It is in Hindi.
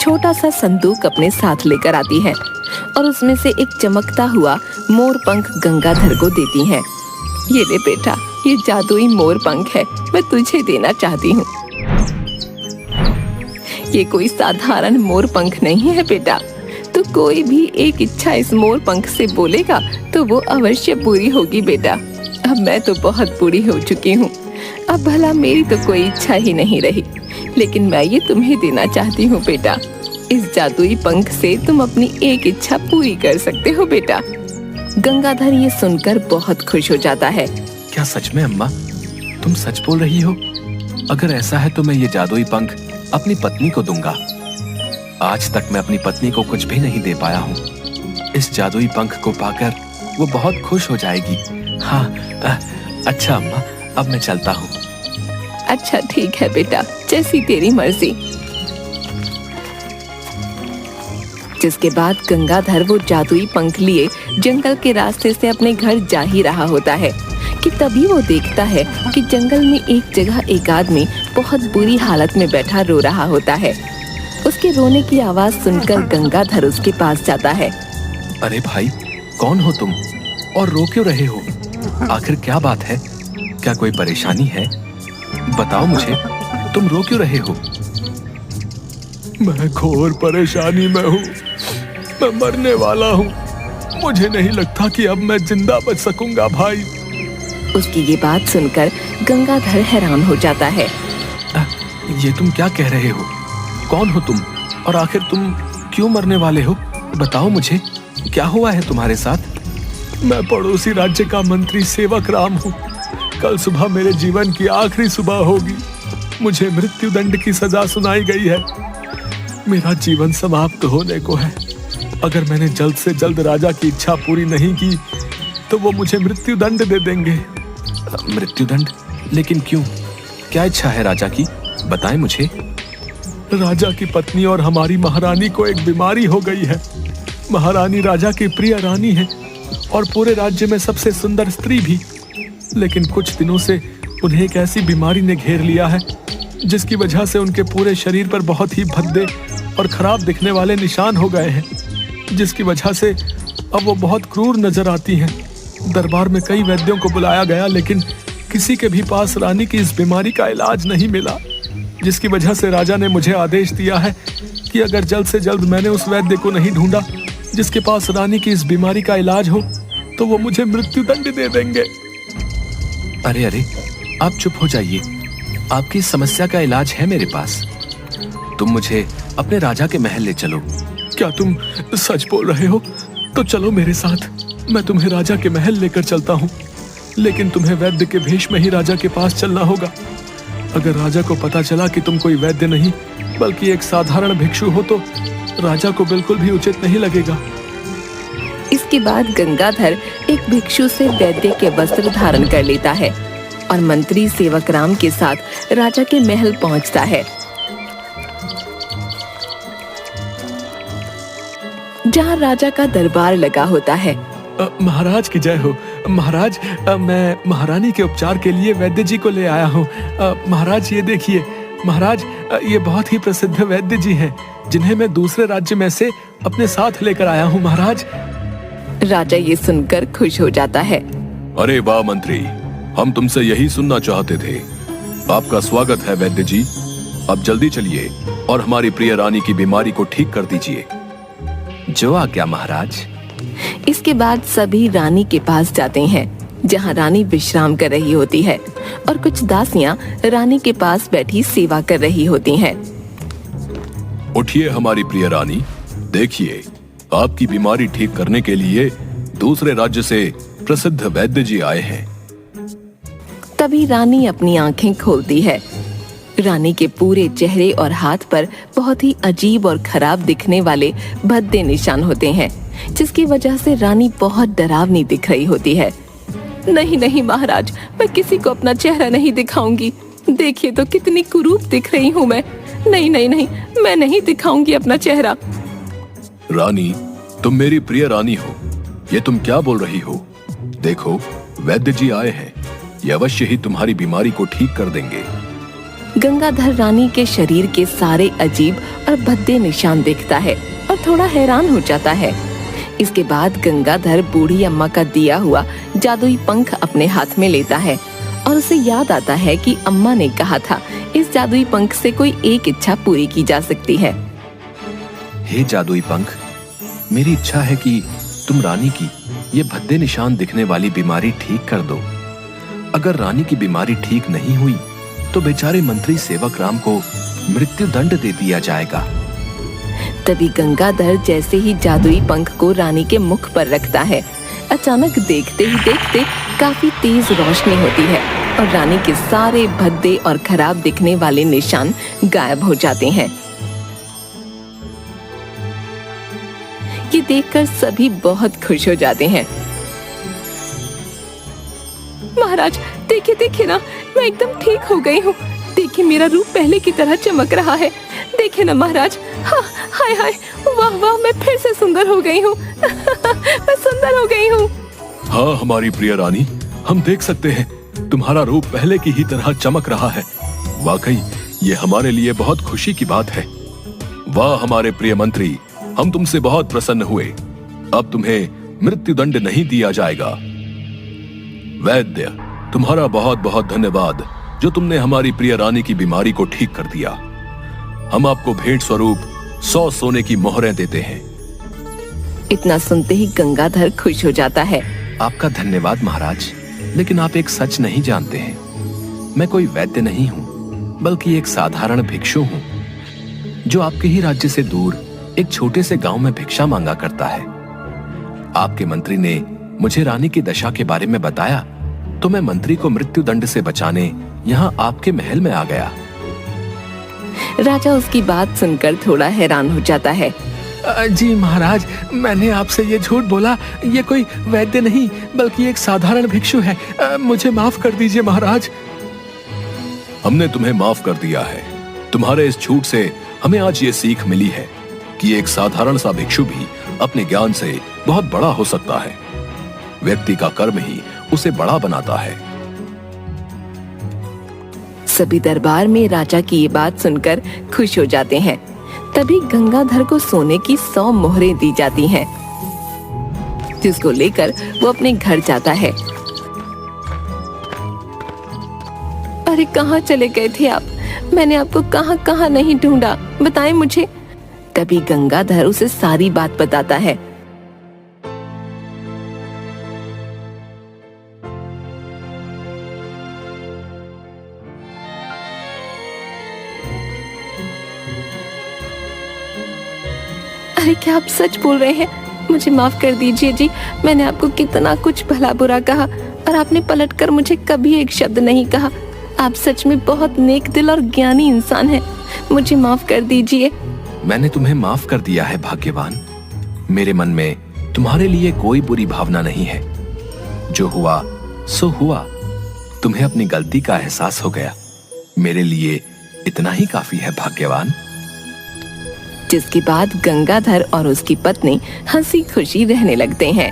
छोटा सा संदूक अपने साथ लेकर आती है और उसमें से एक चमकता हुआ मोर पंख गंगाधर को देती है। ये ले बेटा, ये जादुई मोर पंख है, मैं तुझे देना चाहती हूँ। ये कोई साधारण मोर पंख नहीं है बेटा, तो कोई भी एक इच्छा इस मोर पंख से बोलेगा तो वो अवश्य पूरी होगी बेटा। अब मैं तो बहुत बूढ़ी हो चुकी हूँ, अब भला मेरी तो कोई इच्छा ही नहीं रही, लेकिन मैं ये तुम्हें देना चाहती हूँ बेटा। इस जादुई पंख से तुम अपनी एक इच्छा पूरी कर सकते हो बेटा। गंगाधर ये सुनकर बहुत खुश हो जाता है। क्या सच में अम्मा, तुम सच बोल रही हो? अगर ऐसा है तो मैं ये जादुई पंख अपनी पत्नी को दूंगा। आज तक मैं अपनी पत्नी को कुछ भी नहीं दे पाया हूँ। इस जादुई पंख को पाकर वो बहुत खुश हो जाएगी। हाँ, अच्छा अम्मा, अब मैं चलता हूँ। अच्छा ठीक है बेटा, जैसी तेरी मर्जी। जिसके बाद गंगाधर वो जादुई पंख लिए जंगल के रास्ते से अपने घर जा ही रहा होता है कि तभी वो देखता है कि जंगल में एक जगह एक आदमी बहुत बुरी हालत में बैठा रो रहा होता है। उसके रोने की आवाज सुनकर गंगाधर उसके पास जाता है। अरे भाई, कौन हो तुम और रो क्यों रहे हो? आखिर क्या बात है? क्या कोई परेशानी है? बताओ मुझे, तुम रो क्यों रहे हो? मैं घोर परेशानी में हूँ, मैं मरने वाला हूँ। मुझे नहीं लगता कि अब मैं जिंदा बच सकूंगा भाई। उसकी ये बात सुनकर गंगाधर हैरान हो जाता है। ये तुम क्या कह रहे हो? कौन हो तुम और आखिर तुम क्यों मरने वाले हो? बताओ मुझे, क्या हुआ है तुम्हारे साथ? मैं पड़ोसी राज्य का मंत्री सेवक राम हूँ। कल सुबह मेरे जीवन की आखिरी सुबह होगी। मुझे मृत्यु दंड की सजा सुनाई गई है। मेरा जीवन समाप्त होने को है। अगर मैंने जल्द से जल्द राजा की इच्छा पूरी नहीं की तो वो मुझे मृत्यु दंड दे देंगे। मृत्यु दंड? लेकिन क्यों? क्या इच्छा है राजा की? बताएं मुझे। राजा की पत्नी और हमारी महारानी को एक बीमारी हो गई है। महारानी राजा की प्रिय रानी है और पूरे राज्य में सबसे सुंदर स्त्री भी। लेकिन कुछ दिनों से उन्हें एक ऐसी बीमारी ने घेर लिया है जिसकी वजह से उनके पूरे शरीर पर बहुत ही भद्दे और खराब दिखने वाले निशान हो गए हैं, जिसकी वजह से अब वो बहुत क्रूर नजर आती हैं। दरबार में कई वैद्यों को बुलाया गया, लेकिन किसी के भी पास रानी की इस बीमारी का इलाज नहीं मिला, जिसकी वजह से राजा ने मुझे आदेश दिया है कि अगर जल्द से जल्द मैंने उस वैद्य को नहीं ढूंढा जिसके पास रानी की इस बीमारी का इलाज हो तो वो मुझे मृत्यु दंड दे देंगे। अरे अरे, आप चुप हो जाइए। आपकी समस्या का इलाज है मेरे पास। तुम मुझे अपने राजा के महल ले चलो। क्या तुम सच बोल रहे हो? तो चलो मेरे साथ, मैं तुम्हें राजा के महल लेकर चलता हूँ। लेकिन तुम्हें वैद्य के भेष में ही राजा के पास चलना होगा। अगर राजा को पता चला कि तुम कोई वैद्य नहीं बल्कि एक साधारण भिक्षु हो तो राजा को बिल्कुल भी उचित नहीं लगेगा। इसके बाद गंगाधर एक भिक्षु से वैद्य के वस्त्र धारण कर लेता है और मंत्री सेवक राम के साथ राजा के महल पहुंचता है, जहां राजा का दरबार लगा होता है। महाराज की जय हो। महाराज, मैं महारानी के उपचार के लिए वैद्य जी को ले आया हूँ। महाराज ये देखिए। महाराज, ये बहुत ही प्रसिद्ध वैद्य जी हैं, जिन्हें मैं दूसरे राज्य में से अपने साथ लेकर आया हूँ महाराज। राजा ये सुनकर खुश हो जाता है। अरे वाह मंत्री, हम तुमसे यही सुनना चाहते थे। आपका स्वागत है वैद्य जी। अब जल्दी चलिए और हमारी प्रिय रानी की बीमारी को ठीक कर दीजिए। जो आज्ञा महाराज। इसके बाद सभी रानी के पास जाते हैं, जहां रानी विश्राम कर रही होती है और कुछ दासियां रानी के पास बैठी सेवा कर रही होती हैं। उठिए हमारी प्रिय रानी, देखिए आपकी बीमारी ठीक करने के लिए दूसरे राज्य से प्रसिद्ध वैद्य जी आए हैं। तभी रानी अपनी आंखें खोलती है। रानी के पूरे चेहरे और हाथ पर बहुत ही अजीब और खराब दिखने वाले भद्दे निशान होते हैं, जिसकी वजह से रानी बहुत डरावनी दिख रही होती है। नहीं नहीं महाराज, मैं किसी को अपना चेहरा नहीं दिखाऊंगी। देखिए तो कितनी कुरूप दिख रही हूँ मैं। नहीं नहीं नहीं, मैं नहीं दिखाऊंगी अपना चेहरा। रानी, तुम मेरी प्रिय रानी हो, ये तुम क्या बोल रही हो? देखो, वैद्य जी आए हैं, ये अवश्य ही तुम्हारी बीमारी को ठीक कर देंगे। गंगाधर रानी के शरीर के सारे अजीब और भद्दे निशान देखता है और थोड़ा हैरान हो जाता है। इसके बाद गंगाधर बूढ़ी अम्मा का दिया हुआ जादुई पंख अपने हाथ में लेता है और उसे याद आता है कि अम्मा ने कहा था इस जादुई पंख से कोई एक इच्छा पूरी की जा सकती है। हे जादुई पंख, मेरी इच्छा है कि तुम रानी की ये भद्दे निशान दिखने वाली बीमारी ठीक कर दो। अगर रानी की बीमारी ठीक नहीं हुई तो बेचारे मंत्री सेवक राम को मृत्यु दंड दे दिया जाएगा। तभी गंगाधर जैसे ही जादुई पंख को रानी के मुख पर रखता है, अचानक देखते ही देखते काफी तेज रोशनी होती है और रानी के सारे भद्दे और खराब दिखने वाले निशान गायब हो जाते हैं। ये देखकर सभी बहुत खुश हो जाते हैं। महाराज देखिए देखिए ना, मैं एकदम ठीक हो गई हूँ। देखिए मेरा रूप पहले की तरह चमक रहा है। देखिए ना महाराज, हाँ, हाय हाय, वाह वाह, मैं फिर से सुंदर हो गई हूँ। मैं सुंदर हो गई हूँ। हाँ हमारी प्रिय रानी, हम देख सकते हैं तुम्हारा रूप पहले की ही तरह चमक रहा है। वाकई ये हमारे लिए बहुत खुशी की बात है। वाह हमारे प्रिय मंत्री, हम तुमसे बहुत प्रसन्न हुए। अब तुम्हें मृत्यु दंड नहीं दिया जाएगा। वैद्य, तुम्हारा बहुत बहुत धन्यवाद जो तुमने हमारी प्रिय रानी की बीमारी को ठीक कर दिया। हम आपको भेंट स्वरूप 100 सोने की मोहरें देते हैं। इतना सुनते ही गंगाधर खुश हो जाता है। आपका धन्यवाद महाराज, लेकिन आप एक सच नहीं जानते हैं। मैं कोई वैद्य नहीं हूँ, बल्कि एक साधारण भिक्षु हूँ जो आपके ही राज्य से दूर एक छोटे से गांव में भिक्षा मांगा करता है। आपके मंत्री ने मुझे रानी की दशा के बारे में बताया तो मैं मंत्री को मृत्यु दंड से बचाने यहाँ आपके महल में आ गया। राजा उसकी बात सुनकर थोड़ा हैरान हो जाता है। जी महाराज, मैंने आपसे ये झूठ बोला। ये कोई वैद्य नहीं बल्कि एक साधारण भिक्षु है। मुझे माफ कर दीजिए महाराज। हमने तुम्हें माफ कर दिया है। तुम्हारे इस झूठ से हमें आज ये सीख मिली है कि एक साधारण सा भिक्षु भी अपने ज्ञान से बहुत बड़ा हो सकता है। व्यक्ति का कर्म ही उसे बड़ा बनाता है। सभी दरबार में राजा की ये बात सुनकर खुश हो जाते हैं। तभी गंगाधर को सोने की 100 मोहरें दी जाती हैं, जिसको लेकर वो अपने घर जाता है। अरे कहाँ चले गए थे आप? मैंने आपको कहाँ कहाँ नहीं ढूंढा, बताएं मुझे। तभी गंगाधर उसे सारी बात बताता है। अरे क्या आप सच बोल रहे हैं? मुझे माफ कर दीजिए जी, मैंने आपको कितना कुछ भला बुरा कहा और आपने पलटकर मुझे कभी एक शब्द नहीं कहा। आप सच में बहुत नेक दिल और ज्ञानी इंसान हैं। मुझे माफ कर दीजिए। मैंने तुम्हें माफ कर दिया है भाग्यवान। मेरे मन में तुम्हारे लिए कोई बुरी भावना नहीं है। जो हुआ सो हुआ। तुम्हें अपनी गलती का एहसास हो गया। मेरे लिए इतना ही काफी है भाग्यवान। जिसके बाद गंगाधर और उसकी पत्नी हंसी खुशी रहने लगते हैं।